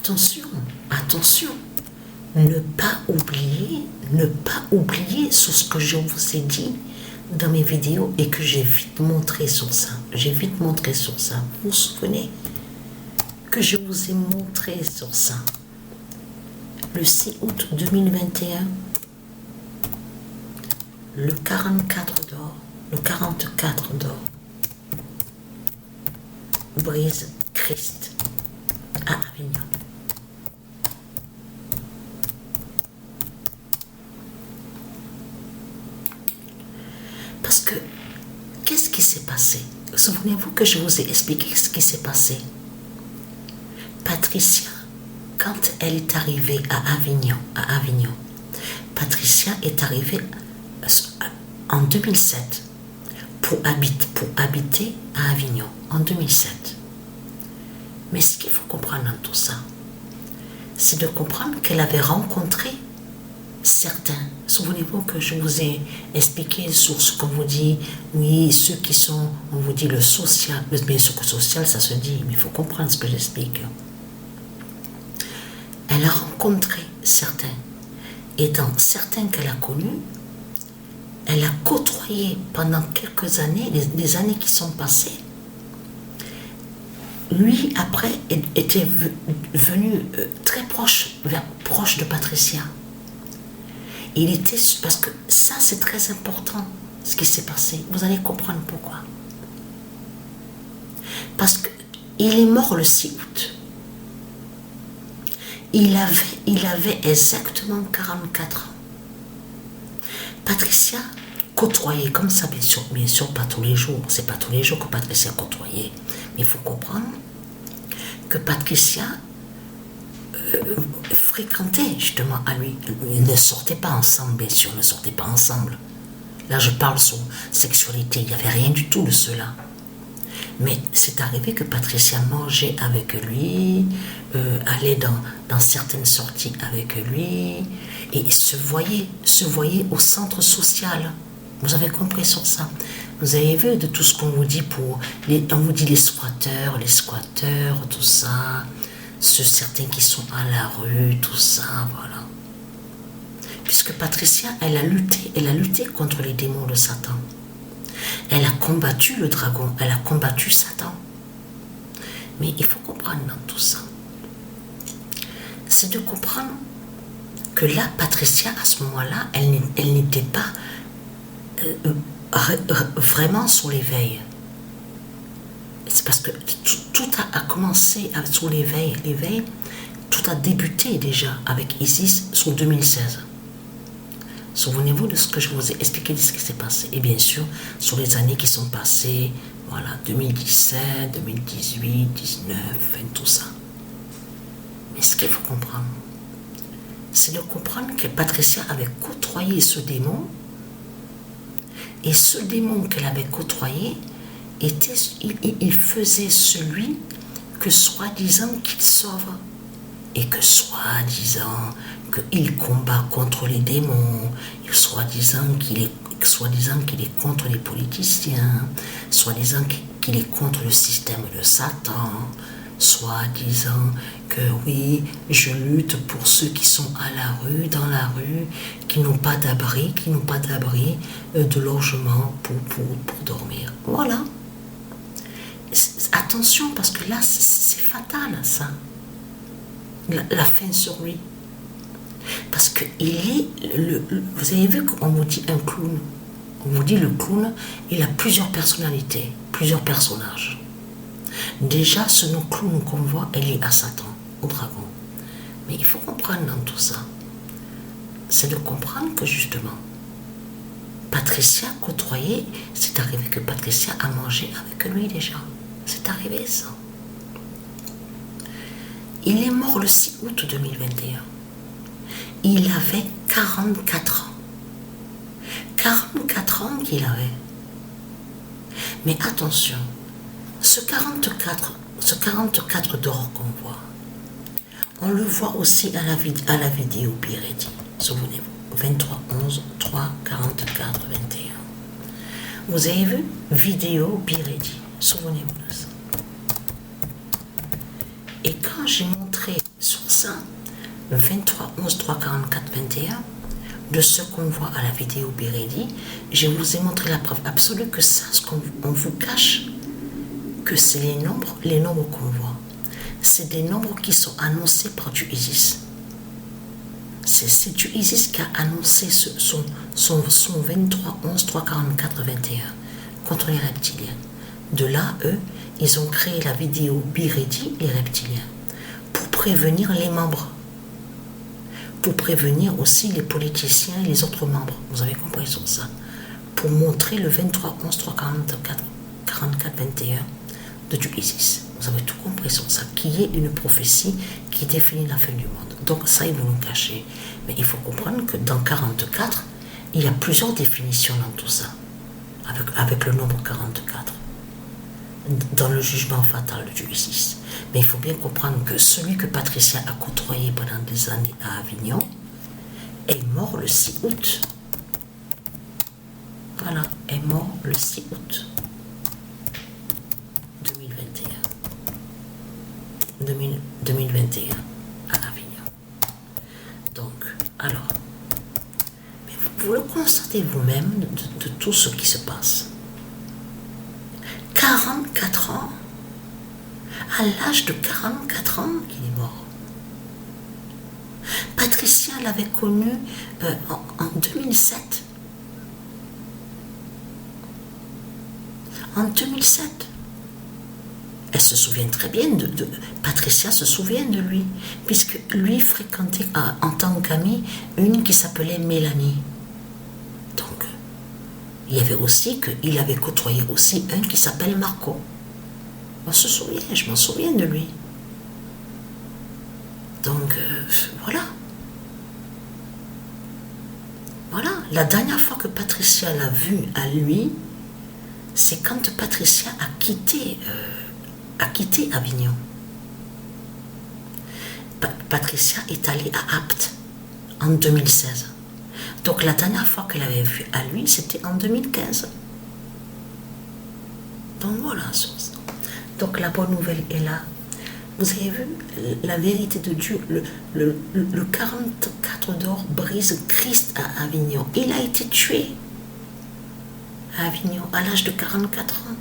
attention, attention. Ne pas oublier sur ce que je vous ai dit dans mes vidéos et que j'ai vite montré sur ça. Vous vous souvenez que je vous ai montré sur ça. Le 6 août 2021, le 44 d'or, brise Christ à Avignon. Parce que, qu'est-ce qui s'est passé? Souvenez-vous que je vous ai expliqué ce qui s'est passé. Patricia, quand elle est arrivée à Avignon, Patricia est arrivée en 2007 pour habiter à Avignon, en 2007. Mais ce qu'il faut comprendre dans tout ça, c'est de comprendre qu'elle avait rencontré certains. Souvenez-vous que je vous ai expliqué sur ce qu'on vous dit, oui, ceux qui sont, on vous dit le social, bien sûr que social ça se dit, mais il faut comprendre ce que j'explique. Elle a rencontré certains, et dans certains qu'elle a connus, elle a côtoyé pendant quelques années, les années qui sont passées. Lui, après, était venu très proche de Patricia. Il était, parce que ça c'est très important, ce qui s'est passé. Vous allez comprendre pourquoi. Parce qu'il est mort le 6 août. Il avait exactement 44 ans. Patricia côtoyait comme ça, bien sûr pas tous les jours. C'est pas tous les jours que Patricia côtoyait. Mais il faut comprendre que Patricia fréquentait justement à lui. Ils ne sortaient pas ensemble, bien sûr, ne sortaient pas ensemble. Là, je parle sur sexualité, il n'y avait rien du tout de cela. Mais c'est arrivé que Patricia mangeait avec lui, allait dans certaines sorties avec lui, et se voyait au centre social. Vous avez compris sur ça? Vous avez vu de tout ce qu'on vous dit on vous dit les squatteurs, tout ça, certains qui sont à la rue, tout ça, voilà. Puisque Patricia, elle a lutté contre les démons de Satan. Elle a combattu le dragon, elle a combattu Satan. Mais il faut comprendre dans tout ça, c'est de comprendre que là, Patricia, à ce moment-là, elle n'était pas vraiment sur l'éveil. C'est parce que tout a commencé sur l'éveil. L'éveil, tout a débuté déjà avec Isis sur 2016. Souvenez-vous de ce que je vous ai expliqué, de ce qui s'est passé. Et bien sûr, sur les années qui sont passées, voilà, 2017, 2018, 19, tout ça. Mais ce qu'il faut comprendre, c'est de comprendre que Patricia avait côtoyé ce démon, et ce démon qu'elle avait côtoyé, il faisait celui que soi-disant qu'il sauve, et que soi-disant qu'il combat contre les démons, et soi-disant qu'il est contre les politiciens, soi-disant qu'il est contre le système de Satan, soi-disant que oui, je lutte pour ceux qui sont à la rue, dans la rue, qui n'ont pas d'abri, de logement pour dormir. Voilà. Attention, parce que là, c'est fatal, ça. La fin sur lui. Parce que vous avez vu qu'on vous dit un clown. On vous dit le clown, il a plusieurs personnalités, plusieurs personnages. Déjà, ce nom clown qu'on voit, elle est à Satan, au dragon. Mais il faut comprendre dans tout ça, c'est de comprendre que justement, Patricia côtoyait, c'est arrivé que Patricia a mangé avec lui déjà. C'est arrivé ça. Il est mort le 6 août 2021. Il avait 44 ans. 44 ans qu'il avait. Mais attention, ce 44 d'or qu'on voit, on le voit aussi à la vidéo Biredi. Souvenez-vous, 23, 11, 3, 44, 21. Vous avez vu? Vidéo Biredi. Souvenez-vous de ça. Et quand j'ai montré sur ça, 23 11 3 44 21, de ce qu'on voit à la vidéo Biredi, je vous ai montré la preuve absolue que ça, ce qu'on vous cache, que c'est les nombres qu'on voit. C'est des nombres qui sont annoncés par du ISIS. C'est du ISIS qui a annoncé son 23 11 3 44 21 contre les reptiliens. De là, eux, ils ont créé la vidéo Biredi, les reptiliens, pour prévenir les membres, pour prévenir aussi les politiciens et les autres membres. Vous avez compris sur ça. Pour montrer le 23 11 3 44 21 de du ISIS. Vous avez tout compris sur ça, qui est une prophétie qui définit la fin du monde. Donc ça, ils vont nous cacher. Mais il faut comprendre que dans 44, il y a plusieurs définitions dans tout ça, avec le nombre 44, dans le jugement fatal du ISIS. Mais il faut bien comprendre que celui que Patricia a côtoyé pendant des années à Avignon est mort le 6 août. Voilà, est mort le 6 août 2021 à Avignon. Donc, alors, vous le constatez vous-même de tout ce qui se passe. 44 ans, à l'âge de 44 ans qu'il est mort. Patricia l'avait connu en 2007. En 2007. Elle se souvient très bien Patricia se souvient de lui, puisque lui fréquentait en tant qu'amie une qui s'appelait Mélanie. Donc, il y avait aussi qu'il avait côtoyé aussi un qui s'appelle Marco. On se souvient, je m'en souviens de lui. Donc, voilà. Voilà, la dernière fois que Patricia l'a vu à lui, c'est quand Patricia a quitté Avignon. Patricia est allée à Apt en 2016. Donc la dernière fois qu'elle avait vu à lui, c'était en 2015. Donc voilà. Donc la bonne nouvelle est là. Vous avez vu, la vérité de Dieu, le 44 d'or brise Christ à Avignon. Il a été tué à Avignon à l'âge de 44 ans.